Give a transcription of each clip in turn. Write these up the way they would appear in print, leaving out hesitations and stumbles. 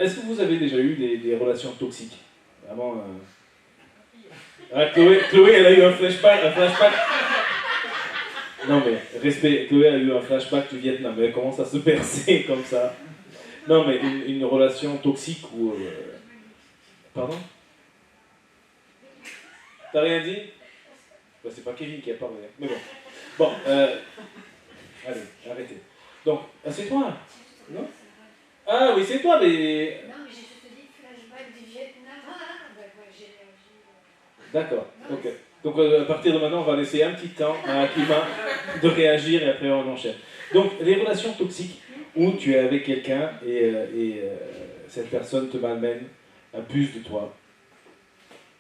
est-ce que vous avez déjà eu des relations toxiques? Vraiment. Ah, Chloé, elle a eu un flashback. Non mais, respect, Chloé a eu un flashback du Vietnam, elle commence à se percer comme ça. Non mais, une relation toxique ou... Pardon? T'as rien dit? Bah, c'est pas Kevin qui a parlé, mais bon. Bon, allez, arrêtez. Donc, c'est toi? Non? Ah oui, c'est toi, mais... Non, mais je te dis flashback du Vietnam. D'accord, j'ai réagi. D'accord, ok. Donc à partir de maintenant, on va laisser un petit temps à Akima de réagir et après on enchaîne. Donc, les relations toxiques où tu es avec quelqu'un et cette personne te malmène, abuse de toi,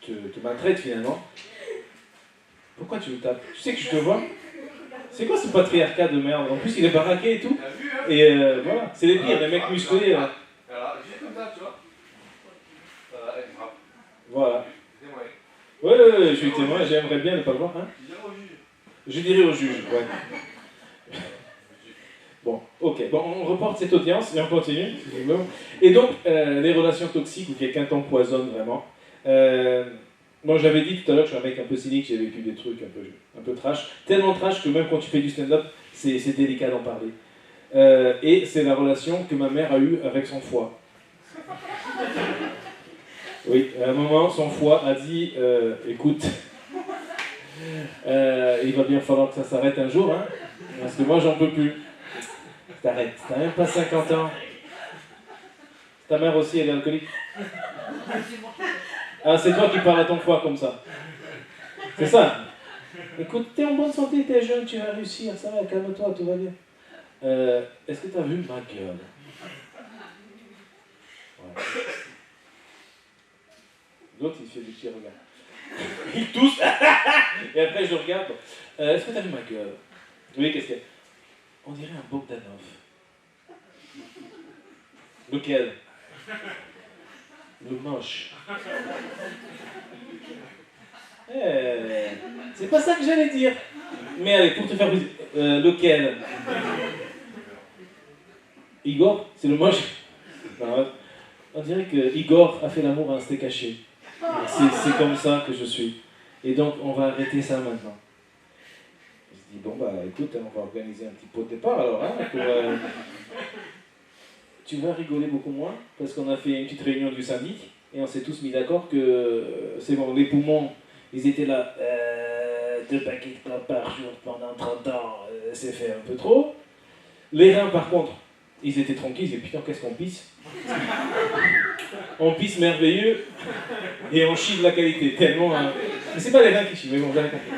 te maltraite finalement. Pourquoi tu me tapes? Tu sais que je te vois? C'est quoi ce patriarcat de merde? En plus, il est baraqué et tout. Et voilà, c'est les pires, les mecs musclés. Voilà, juste comme ça, tu vois. Voilà, elle frappe. Voilà. C'est moi. Ouais, je suis témoin, j'aimerais bien ne pas le voir. Hein? Je dirais au juge. Je dirais au juge, ouais. Bon, ok. Bon, on reporte cette audience et on continue. Et donc, les relations toxiques où quelqu'un t'empoisonne vraiment. Moi, j'avais dit tout à l'heure que je suis un mec un peu cynique, j'ai vécu des trucs un peu trash. Tellement trash que même quand tu fais du stand-up, c'est délicat d'en parler. Et c'est la relation que ma mère a eue avec son foie. Oui, à un moment, son foie a dit écoute, il va bien falloir que ça s'arrête un jour, hein, parce que moi, j'en peux plus. T'arrêtes, t'as même pas 50 ans. Ta mère aussi, elle est alcoolique? Ah, c'est toi qui parles à ton foie comme ça. C'est ça. Écoute, t'es en bonne santé, t'es jeune, tu vas réussir, ça va, calme-toi, tout va bien. Est-ce que t'as vu ma gueule? Ouais. L'autre, il fait des petits regards. Il tousse. Et après, je regarde. Est-ce que t'as vu ma gueule? Oui, qu'est-ce qu'il y a? On dirait un Bogdanov. Lequel? Le moche. C'est pas ça que j'allais dire. Mais allez, pour te faire plaisir. Lequel? Igor? C'est le moche? Non, on dirait que Igor a fait l'amour à un steak haché. C'est comme ça que je suis. Et donc, on va arrêter ça maintenant. Je dis, bon, bah écoute, on va organiser un petit pot de départ alors. Hein, pour, tu vas rigoler beaucoup moins, parce qu'on a fait une petite réunion du syndic, et on s'est tous mis d'accord que c'est bon, les poumons, ils étaient là, 2 paquets de clopes par jour pendant 30 ans, c'est fait un peu trop. Les reins, par contre, ils étaient tranquilles, ils disaient, putain, qu'est-ce qu'on pisse? On pisse merveilleux, et on chie de la qualité, tellement... Mais c'est pas les reins qui chient, mais bon, vous avez compris.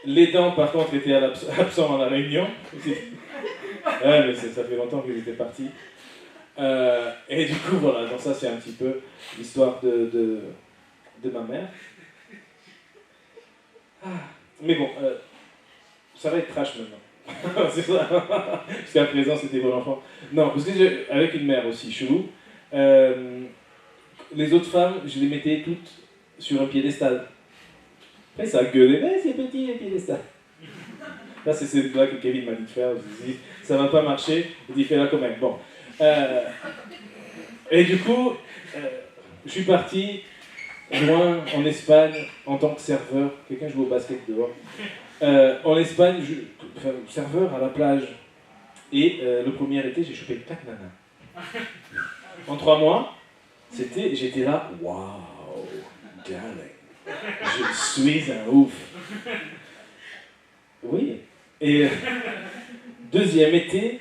Les dents, par contre, étaient absents à la réunion. Ouais, mais ça fait longtemps qu'ils étaient partis. Et du coup, voilà, donc ça, c'est un petit peu l'histoire de ma mère. Mais bon, ça va être trash maintenant. C'est ça. Jusqu'à présent, c'était bon enfant. Non, parce que avec une mère aussi chelou, les autres femmes, je les mettais toutes sur un piédestal. Après, ça a gueulé, mais c'est petit, le piédestal. Là, c'est cette blague que Kevin m'a dit de faire. Je lui ai dit, ça va pas marcher. Il dit, fais-la quand même. Bon. Et du coup, je suis parti loin en Espagne en tant que serveur. Quelqu'un joue au basket dehors. En Espagne, serveur à la plage. Et le premier été, j'ai chopé 4 nanas. En 3 mois, j'étais là, waouh, darling. Je suis un ouf. Oui. Et deuxième été,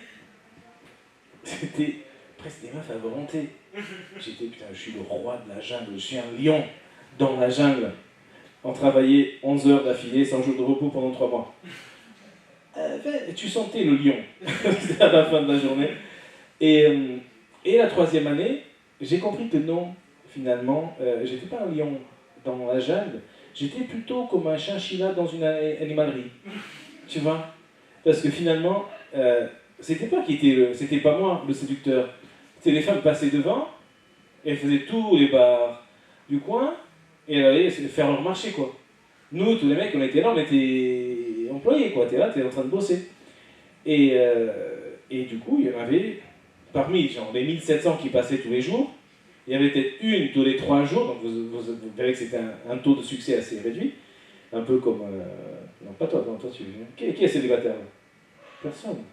c'était presque des meufs à volonté. J'étais, putain, je suis le roi de la jungle, je suis un lion dans la jungle. On travaillait 11 heures d'affilée, sans jour de repos pendant 3 mois. Tu sentais le lion à la fin de la journée. Et la 3e année, j'ai compris que non, finalement, j'étais pas un lion dans la jungle, j'étais plutôt comme un chinchilla dans une animalerie. Tu vois? Parce que finalement, c'était pas moi le séducteur. C'était les femmes passaient devant, et elles faisaient tous les bars du coin, et elles allaient faire leur marché, quoi. Nous, tous les mecs, on était là, on était employés, quoi. T'es là, t'es en train de bosser. Et du coup, il y en avait, parmi genre, les 1700 qui passaient tous les jours, il y avait peut-être une tous les 3 jours, donc vous verrez que c'était un taux de succès assez réduit, un peu comme... non, pas toi, non, toi tu... Qui est célibataire là? Personne.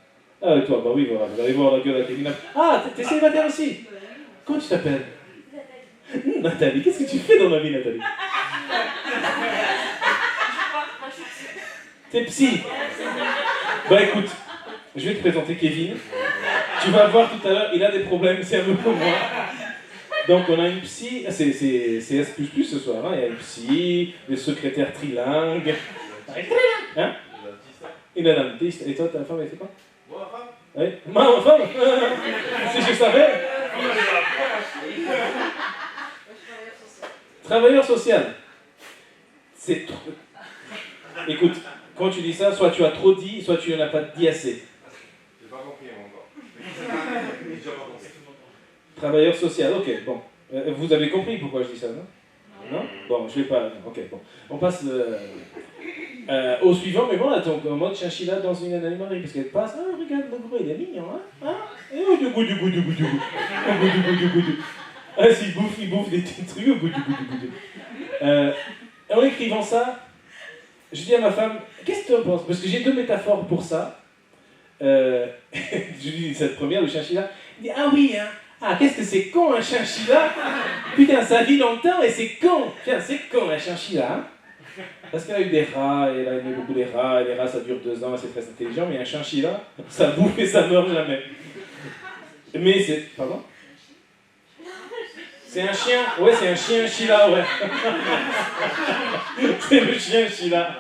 Ah, et toi, bah oui, voilà, vous allez voir la gueule à Kevin. Ah, t'es célibataire aussi? Comment tu t'appelles? Nathalie, qu'est-ce que tu fais dans la vie, Nathalie? T'es psy. Bah écoute, je vais te présenter Kevin. Tu vas voir tout à l'heure, il a des problèmes, c'est un peu comme moi. Donc on a une psy, c'est S++ ce soir, hein. Il y a une psy, des secrétaires trilingues. Hein? Il a un dentiste. Et toi, ta femme, elle fait quoi? Moi, ma femme? Oui. Ma femme. Si je savais. Travailleur social. C'est trop... Écoute, quand tu dis ça, soit tu as trop dit, soit tu n'en as pas dit assez. J'ai pas compris encore. J'ai déjà pas compris. Travailleur social, ok, bon. Vous avez compris pourquoi je dis ça, non? Non? Bon, je vais pas... Ok, bon. On passe au suivant, mais bon, là, donc, en mode chinchilla dans une animalerie, parce qu'elle passe, ah, regarde, le gros, il est mignon, hein? Et oh, du goût, du goût, du goût, du goût. Oh, goût, du goût, du goût, du goût. Ah, s'il bouffe des petits trucs, au goût, du goût, du goût, du goût. En écrivant ça, je dis à ma femme, qu'est-ce que tu en penses? Parce que j'ai 2 métaphores pour ça. Je lui dis cette première, le chinchilla. Il dit, ah oui, hein? Ah, qu'est-ce que c'est con un chinchilla? Putain, ça vit longtemps et c'est con. Tiens, c'est con un chinchilla, hein? Parce qu'elle a eu des rats, et elle a aimé beaucoup les rats, et les rats ça dure 2 ans, et c'est très intelligent, mais un chinchilla, ça bouffe et ça meurt jamais. Mais c'est... Pardon? C'est un chien, ouais, c'est un chien chilla, ouais. C'est le chien chilla.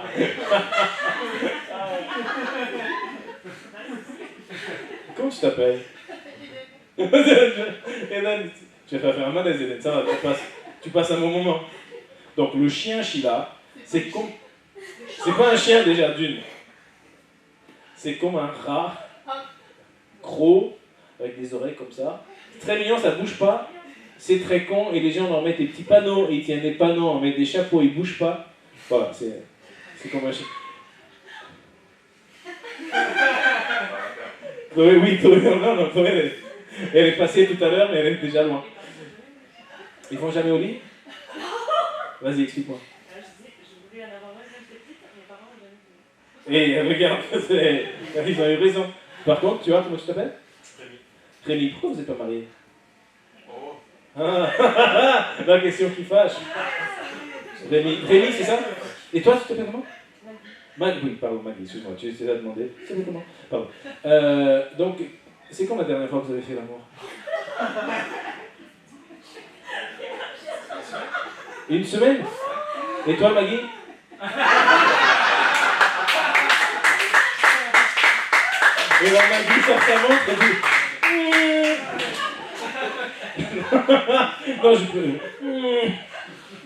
Comment tu t'appelles? Hélène, je vais faire un malaise, Hélène, ça va, tu passes un bon moment. Donc le chien chilla, c'est comme... C'est pas un chien déjà d'une. C'est comme un rat, gros, avec des oreilles comme ça. C'est très mignon, ça bouge pas. C'est très con, et les gens leur mettent des petits panneaux, et ils tiennent des panneaux, en mettent des chapeaux, ils bougent pas. Voilà, c'est comme un chien. Oui, non, elle est passée tout à l'heure, mais elle est déjà loin. Ils vont jamais au lit? Vas-y, explique-moi. Je voulais en avoir un quand j'étais petite, mes parents n'ont jamais voulu. Et regarde, ils ont eu raison. Par contre, tu vois comment tu t'appelles? Rémi. Rémi, pourquoi vous n'êtes pas marié? Oh. Ah, la question qui fâche. Rémi, c'est ça? Et toi, tu t'appelles comment? Maggie, oui, pardon, Maggie, excuse-moi, tu essaies de demander. Tu t'appelles comment? Pardon. Donc, c'est quand la dernière fois que vous avez fait l'amour? Une semaine? Et toi, Maggie? Et là, Maggie sort sa montre et dit... Non, je peux...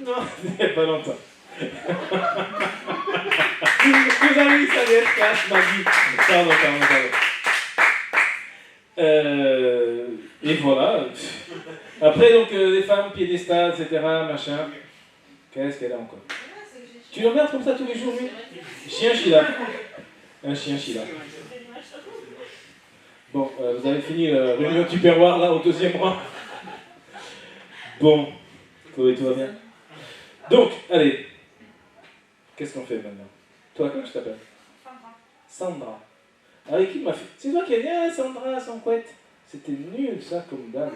Non, il n'y a pas longtemps. Vous avez eu ça d'être cash, Maggie. Pardon. Et voilà. Après, donc, les femmes, piédestal, etc., machin. Qu'est-ce qu'elle a encore? Tu le regardes comme ça tous les jours, lui? Chien chilla. Un chien chilla. Bon, vous avez fini la réunion du perroir, là, au 2e rang. Bon, Chloé, tout va bien? Donc, allez. Qu'est-ce qu'on fait maintenant? Toi, comment tu t'appelles? Sandra. Avec qui m'a fait... C'est toi qui as dit, ah, Sandra, sans couette. C'était nul, ça, comme dame.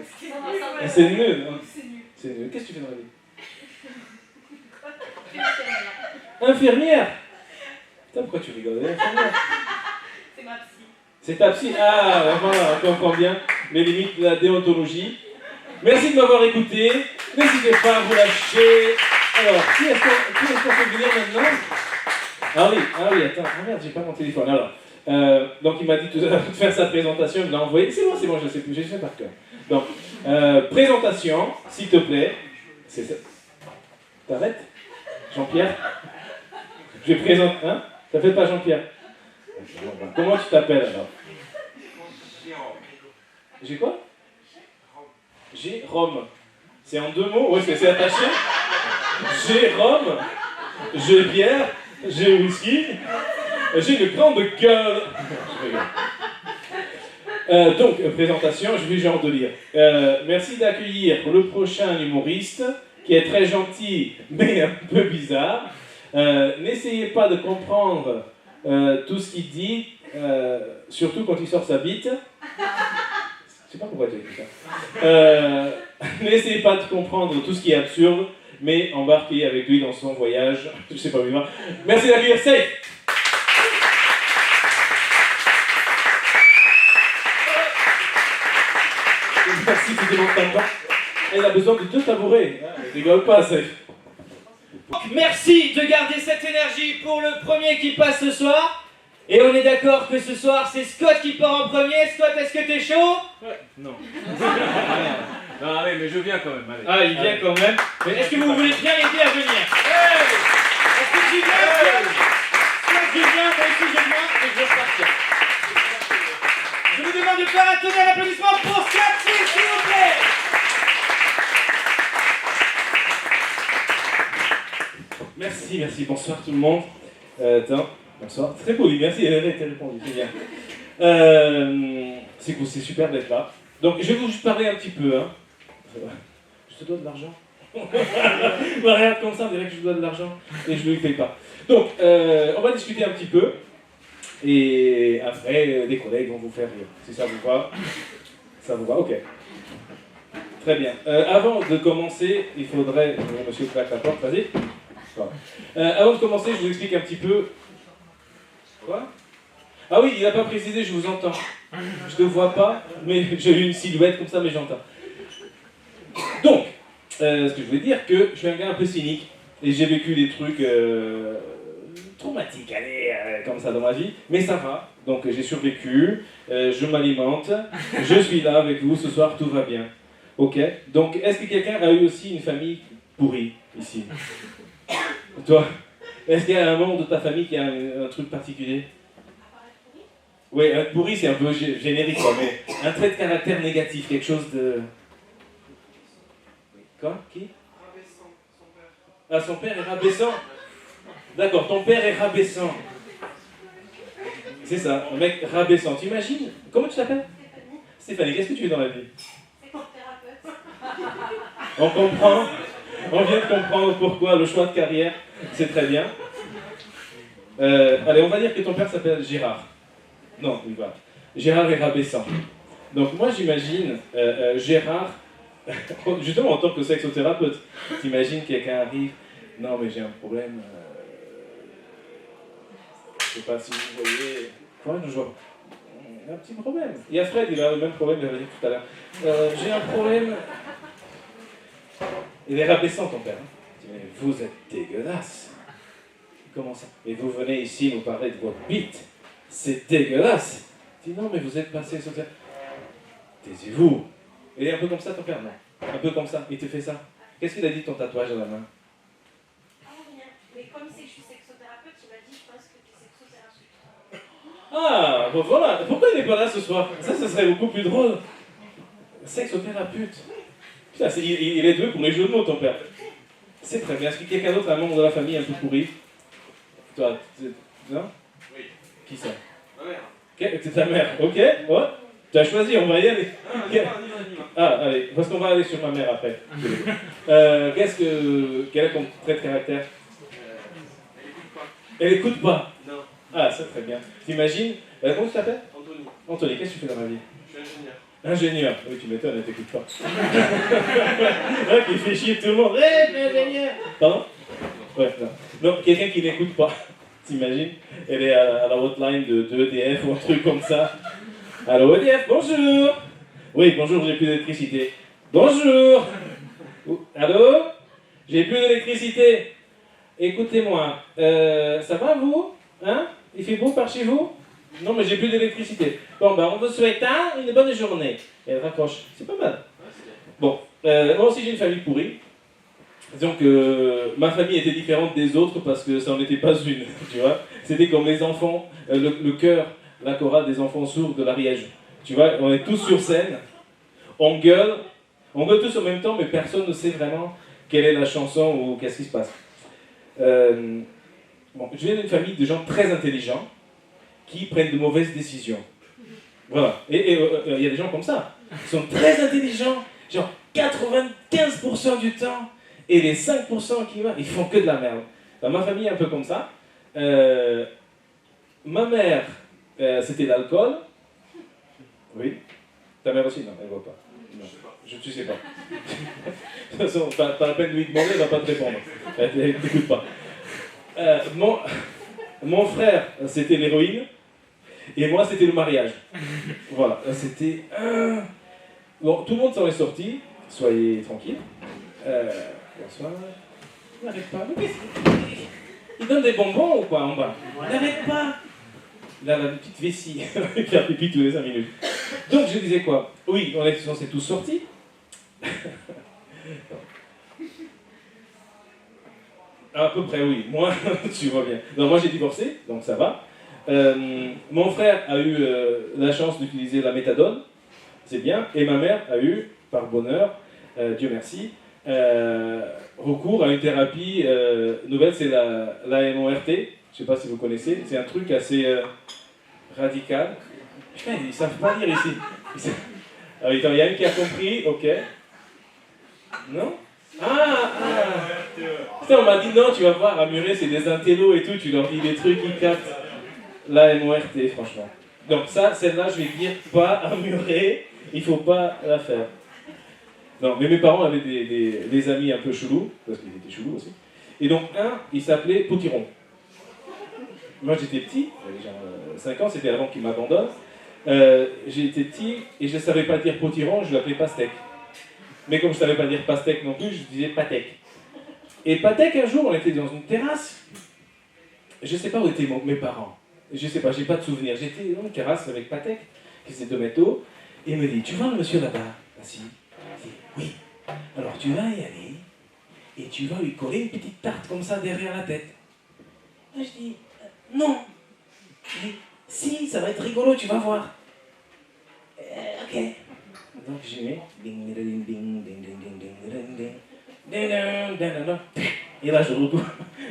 C'est nul, hein? C'est nul. Qu'est-ce que tu fais dans la vie? Infirmière. Putain, pourquoi tu rigoles? Infirmière. C'est ma psy. C'est ta psy. Ah, voilà, on comprend bien les limites de la déontologie. Merci de m'avoir écouté. N'hésitez pas à vous lâcher. Alors, qui est-ce qu'on peut venir maintenant? Ah oui, attends. Ah merde, j'ai pas mon téléphone. Alors, donc il m'a dit tout à l'heure de faire sa présentation. Il l'a envoyé. C'est bon, je sais plus. J'ai fait par cœur. Donc, présentation, s'il te plaît. C'est ça. T'arrêtes? Jean-Pierre? Je présente, hein? Ça fait pas Jean-Pierre? Comment tu t'appelles alors? J'ai quoi? Jérôme. C'est en 2 mots? Ouais, c'est attaché. Jérôme. J'ai bière. J'ai whisky. J'ai une grande gueule. Je rigole. Donc, présentation, je vais genre de lire. Merci d'accueillir le prochain humoriste, qui est très gentil, mais un peu bizarre. N'essayez pas de comprendre tout ce qu'il dit, surtout quand il sort sa bite. Je sais pas pourquoi tu as dit ça. N'essayez pas de comprendre tout ce qui est absurde, mais embarquez avec lui dans son voyage. Je sais pas où il va. Merci d'accueillir Safe. Merci, tu demandes pas. Elle a besoin de deux tabourets. Rigole pas, Safe. Merci de garder cette énergie pour le premier qui passe ce soir. Et on est d'accord que ce soir, c'est Scott qui part en premier. Scott, est-ce que t'es chaud? Ouais, non. Non, allez, mais je viens quand même. Allez. Ah, il vient quand même. Mais est-ce que vous voulez bien l'aider à venir? Est-ce que tu viens, Scott? Scott, je viens, moi aussi je viens, et je vais repartir. Je vous demande de faire un tonnerre d'applaudissements pour Scott, s'il vous plaît. Merci, bonsoir tout le monde. Attends, bonsoir. Très poli, merci, elle a répondu, c'est bien. C'est cool, c'est super d'être là. Donc, je vais vous juste parler un petit peu. Hein. Je te dois de l'argent. Bah, regarde comme ça, on dirait que je lui dois de l'argent et je ne lui paye pas. Donc, on va discuter un petit peu. Et après, des collègues vont vous faire rire. Si ça vous va, ça vous va, ok. Très bien. Avant de commencer, il faudrait... Monsieur claque la porte, vas-y. Avant de commencer, je vous explique un petit peu... Quoi? Ah oui, il n'a pas précisé, je vous entends. Je ne vois pas, mais j'ai eu une silhouette comme ça, mais j'entends. Donc, ce que je voulais dire, que je suis un gars un peu cynique, et j'ai vécu des trucs traumatiques, allez, comme ça dans ma vie, mais ça va. Donc j'ai survécu, je m'alimente, je suis là avec vous, ce soir tout va bien. Ok? Donc, est-ce que quelqu'un a eu aussi une famille pourrie, ici? Toi? Est-ce qu'il y a un membre de ta famille qui a un truc particulier? Oui, un pourri c'est un peu générique, quoi, mais un trait de caractère négatif, quelque chose de... Quoi? Qui? Rabaissant, son père. Ah, son père est rabaissant? D'accord, ton père est rabaissant. C'est ça, un mec rabaissant. T'imagines? Comment tu t'appelles? Stéphanie, qu'est-ce que tu fais dans la vie? On comprend. On vient de comprendre pourquoi le choix de carrière, c'est très bien. Allez, on va dire que ton père s'appelle Gérard. Non, il va. Gérard est rabaissant. Donc moi j'imagine Gérard, justement en tant que sexothérapeute, t'imagines quelqu'un arrive, non mais j'ai un problème, je sais pas si vous voyez, quoi, un petit problème. Il y a Fred, il a le même problème, il avait dit tout à l'heure. J'ai un problème. Il est rabaissant ton père. Il dit, mais vous êtes dégueulasse. Comment ça? Et vous venez ici nous parler de votre bite. C'est dégueulasse. Il dit, non, mais vous êtes passé sur ça. Taisez-vous. Il est un peu comme ça ton père, non? Un peu comme ça. Il te fait ça. Qu'est-ce qu'il a dit de ton tatouage à la main? Ah, rien. Mais comme c'est que je suis sexothérapeute, il m'a dit, je pense que tu es sexothérapeute. Ah, bon voilà. Pourquoi il n'est pas là ce soir? Ça, ce serait beaucoup plus drôle. Sexothérapeute. Putain, il est doué pour les jeux de mots, ton père. C'est très bien. Est-ce que quelqu'un d'autre, un membre de la famille un peu pourri? Toi, non? Oui. Qui ça? Ma mère. C'est ta mère, ok? Ouais. Tu as choisi, on va y aller. Dis-moi. Ah, allez, parce qu'on va aller sur ma mère après. Quel est ton trait de caractère? Elle écoute pas. Elle écoute pas. Non. Ah, c'est très bien. T'imagines? Comment tu t'appelles? Anthony. Anthony, qu'est-ce que tu fais dans la vie? Je suis ingénieur. Ingénieur. Oui, tu m'étonnes, elle t'écoute pas. Ouais, qui fait chier tout le monde. Hé, ingénieur! Pardon? Ouais, non. Non, quelqu'un qui n'écoute pas. T'imagines? Elle est à la hotline de EDF ou un truc comme ça. Allô EDF, bonjour! Oui, bonjour, j'ai plus d'électricité. Bonjour! Allô? J'ai plus d'électricité. Écoutez-moi, ça va vous? Hein? Il fait beau par chez vous? Non, mais j'ai plus d'électricité. Bon, ben, on vous souhaite une bonne journée. Et elle raccroche. C'est pas mal. Bon, moi aussi j'ai une famille pourrie. Disons que ma famille était différente des autres parce que ça n'en était pas une, tu vois. C'était comme les enfants, le chœur, la chorale des enfants sourds de l'Ariège. Tu vois, on est tous sur scène, on gueule tous en même temps, mais personne ne sait vraiment quelle est la chanson ou qu'est-ce qui se passe. Bon, je viens d'une famille de gens très intelligents qui prennent de mauvaises décisions. Voilà. Et il y a des gens comme ça. Ils sont très intelligents, genre 95% du temps, et les 5% qui vont, ils font que de la merde. Dans ma famille est un peu comme ça. Ma mère, c'était l'alcool. Oui. Ta mère aussi, non, elle ne voit pas. Non. Tu sais pas. De toute façon, pas la peine de lui demander, elle ne va pas te répondre. Elle ne t'écoute pas. Mon frère, c'était l'héroïne. Et moi, c'était le mariage. Voilà, c'était... Bon, tout le monde s'en est sorti. Soyez tranquille. Bonsoir. Il n'arrête pas. Mais il donne des bonbons ou quoi en bas? Il n'arrête pas. Il a la petite vessie. Il fait pipi tous les 5 minutes. Donc, je disais quoi? Oui, on s'est tous sortis. À peu près, oui. Moi, tu vois bien. Non, moi, j'ai divorcé, donc ça va. Mon frère a eu la chance d'utiliser la méthadone, c'est bien, et ma mère a eu, par bonheur, Dieu merci, recours à une thérapie nouvelle, c'est la MORT, je ne sais pas si vous connaissez, c'est un truc assez radical. Putain, ils ne savent pas lire ici. Ah, attends, il y a une qui a compris, ok. Non? Putain, on m'a dit non, tu vas voir, à Muret, c'est des intellos et tout, tu leur dis des trucs, ils captent. La MORT, franchement. Donc ça, celle-là, je vais dire, pas à Muret, il faut pas la faire. Non, mais mes parents avaient des amis un peu chelous, parce qu'ils étaient chelous aussi. Et donc il s'appelait Potiron. Moi j'étais petit, j'avais genre 5 ans, c'était avant qu'il m'abandonne. J'étais petit et je ne savais pas dire Potiron, je l'appelais Pastèque. Mais comme je ne savais pas dire Pastèque non plus, je disais Patek. Et Patek, un jour, on était dans une terrasse. Je ne sais pas où étaient mes parents. Je ne sais pas, j'ai pas de souvenir. J'étais dans une terrasse avec Patek, qui faisait 2 mètres haut, et il me dit, tu vois le monsieur là-bas, assis? Je dis, oui. Alors tu vas y aller, et tu vas lui coller une petite tarte comme ça derrière la tête. Moi je dis, non. Je dis, si, ça va être rigolo, tu vas voir. Ok. Donc j'y vais. Ding, ding, ding, ding, ding, ding, ding, ding, ding. Et là je recours,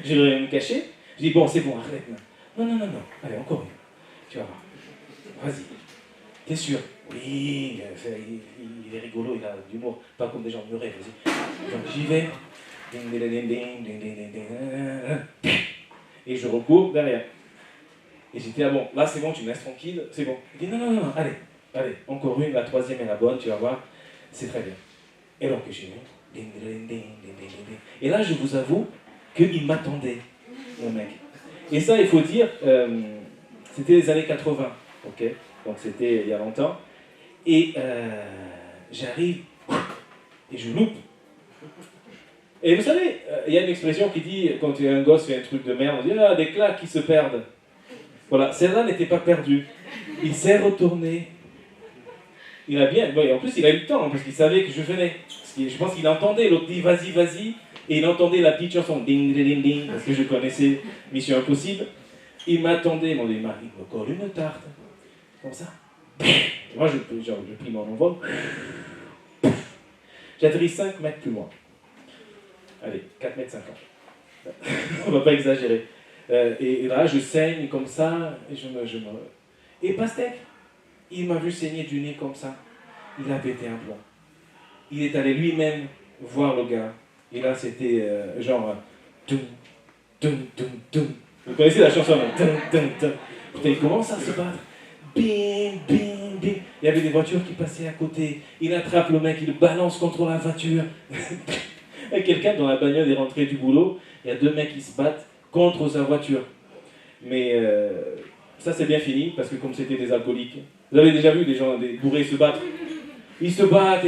je vais me cacher. Je dis, bon, c'est bon, arrête. Non. Allez, encore une. Tu vas voir. Vas-y. T'es sûr? Oui, il est rigolo, il a de l'humour. Pas comme des gens murés, vas-y. Donc j'y vais. Ding, ding, ding, ding, ding, ding, ding. Et je recours derrière. Et j'étais, ah bon, là c'est bon, tu me laisses tranquille, c'est bon. Il dit, non, allez, encore une, la troisième est la bonne, tu vas voir, c'est très bien. Et donc j'y vais. Ding, ding, ding, ding, ding, ding. Et là, je vous avoue qu'il m'attendait, mon mec. Et ça, il faut dire, c'était les années 80, ok? Donc c'était il y a longtemps. Et j'arrive et je loupe. Et vous savez, il y a une expression qui dit, quand un gosse fait un truc de merde, on dit, ah, des claques qui se perdent. Voilà, celle-là n'était pas perdue. Il s'est retourné. Il a bien, bon, en plus il a eu le temps, hein, parce qu'il savait que je venais. Je pense qu'il entendait, l'autre dit, vas-y. Et il entendait la petite chanson, ding, ding, ding, ding, parce que je connaissais Mission Impossible. Il m'attendait, il me colle une tarte. Comme ça. Moi, je pris mon envol. J'atterris 5 mètres plus loin. Allez, 4 mètres 50. On va pas exagérer. Et là, je saigne comme ça, et je me... Et Pastèque, il m'a vu saigner du nez comme ça. Il a pété un plomb. Il est allé lui-même voir le gars. Et là, c'était genre... Tum, tum, tum, tum. Vous connaissez la chanson? Tum, tum, tum. Putain, il commence à se battre. Bim, bim, bim. Il y avait des voitures qui passaient à côté. Il attrape le mec, il le balance contre la voiture. Et quelqu'un dans la bagnole est rentré du boulot. Il y a 2 mecs qui se battent contre sa voiture. Mais ça, c'est bien fini, parce que comme c'était des alcooliques, vous avez déjà vu des gens, des bourrés se battre? Ils se battent.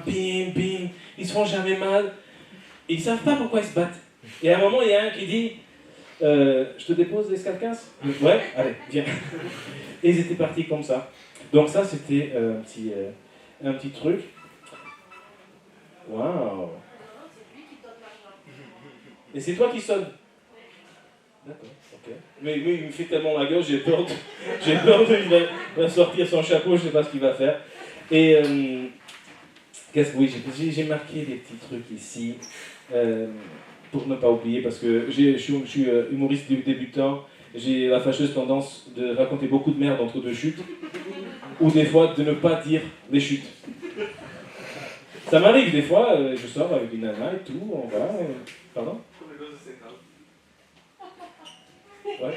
Bim, bim. Ils se font jamais mal. Et ils ne savent pas pourquoi ils se battent. Et à un moment, il y a un qui dit, je te dépose l'escalcasse? Ouais, allez, viens. Et ils étaient partis comme ça. Donc ça, c'était un petit truc. Waouh. C'est lui qui donne l'argent. Et c'est toi qui sonne? D'accord, ok. Mais il me fait tellement la gueule, j'ai peur qu'il va sortir son chapeau, je ne sais pas ce qu'il va faire. Et j'ai marqué des petits trucs ici, pour ne pas oublier, parce que je suis humoriste débutant, j'ai la fâcheuse tendance de raconter beaucoup de merde entre deux chutes, ou des fois de ne pas dire les chutes. Ça m'arrive des fois, je sors avec une nana et tout, on va... pardon? Comme les gosses de 5 ans. Ouais.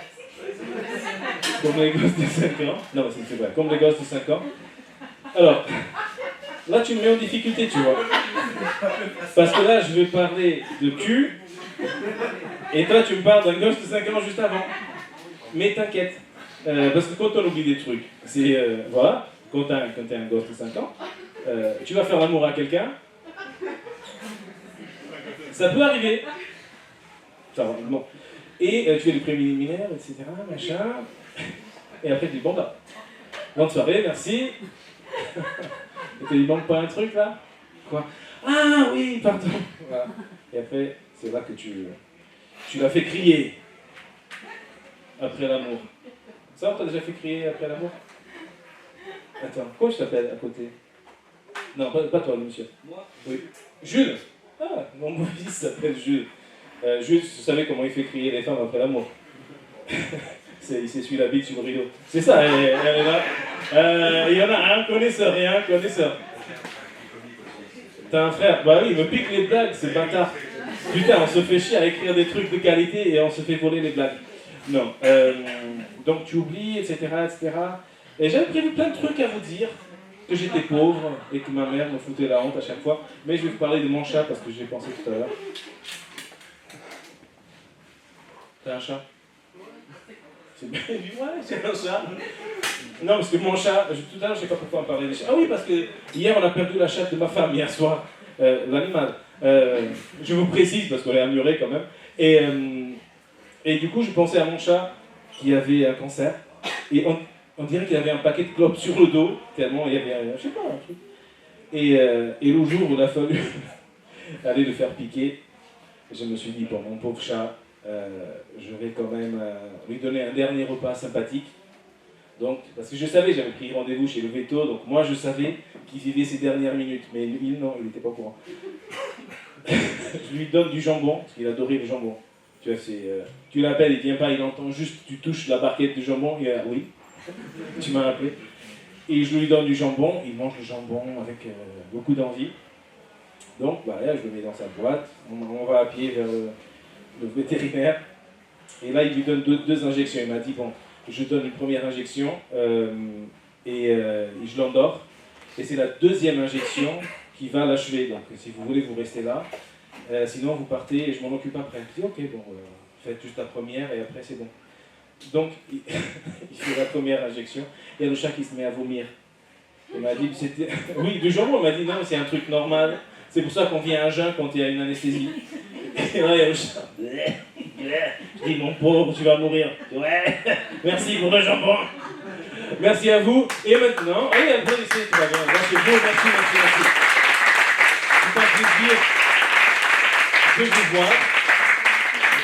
Comme les gosses de 5 ans. Non, c'est vrai, comme les gosses de 5 ans. Alors, là tu me mets en difficulté, tu vois. Parce que là, je vais parler de cul, et toi tu me parles d'un gosse de 5 ans juste avant. Mais t'inquiète, parce que quand on oublie des trucs, c'est, voilà, quand t'es un gosse de 5 ans, tu vas faire l'amour à quelqu'un, ça peut arriver. Ça va, bon. Et tu fais les préliminaires, etc., machin, et après tu dis, bon bah, bonne soirée, merci. Et tu dis, manque pas un truc là? Quoi? Ah oui, pardon. Voilà. Et après, c'est là que tu l'as fait crier. Après l'amour. Ça, on t'a déjà fait crier après l'amour? Attends, comment je t'appelle à côté? Non, pas toi, monsieur. Moi? Oui. Jules. Ah, mon fils s'appelle Jules. Jules, vous savez comment il fait crier les femmes après l'amour? Il s'essuie la bite sur le rideau. C'est ça, elle est là. Il y en a un connaisseur et un connaisseur. T'as un frère? Bah oui, il me pique les blagues, c'est bâtard. Putain, on se fait chier à écrire des trucs de qualité et on se fait voler les blagues. Non. Donc tu oublies, etc., etc. Et j'avais prévu plein de trucs à vous dire, que j'étais pauvre et que ma mère me foutait la honte à chaque fois. Mais je vais vous parler de mon chat parce que j'ai pensé tout à l'heure. T'as un chat? C'est bien dit, ouais, c'est un chat. Non, parce que mon chat, tout à l'heure, je sais pas pourquoi on parlait des chats. Ah oui, parce que hier, on a perdu la chatte de ma femme, hier soir. L'animal. Je vous précise, parce qu'on est amoureux quand même. Et du coup, je pensais à mon chat qui avait un cancer. Et on dirait qu'il avait un paquet de clopes sur le dos, tellement il y avait, je sais pas, un truc. Et le jour où il a fallu aller le faire piquer, je me suis dit, pour mon pauvre chat, je vais quand même lui donner un dernier repas sympathique. Donc, parce que je savais, j'avais pris rendez-vous chez le veto, donc moi je savais qu'il vivait ses dernières minutes, mais lui, non, il n'était pas au courant. Je lui donne du jambon, parce qu'il adorait le jambon. Tu vois, tu l'appelles, il vient pas, il entend juste, tu touches la barquette de jambon, il dit oui, tu m'as appelé. Et je lui donne du jambon, il mange le jambon avec beaucoup d'envie. Donc, bah, là, je le mets dans sa boîte, on va à pied vers le vétérinaire. Et là, il lui donne deux injections. Il m'a dit, bon, je donne une première injection et je l'endors. Et c'est la deuxième injection qui va l'achever. Donc, si vous voulez, vous restez là. Sinon, vous partez et je m'en occupe après. Je dis, ok, bon, faites juste la première et après, c'est bon. Donc, il fait la première injection. Il y a le chat qui se met à vomir. Il m'a dit, c'était... Oui, du jambon, il m'a dit, non, c'est un truc normal. C'est pour ça qu'on vient à jeun quand il y a une anesthésie. Et là, il y a le chat. Je dis, mon pauvre, tu vas mourir. Ouais, merci pour le jambon. Merci à vous. Et maintenant, allez, applaudissez, tout va bien. Merci, merci. C'est un plaisir de vous voir.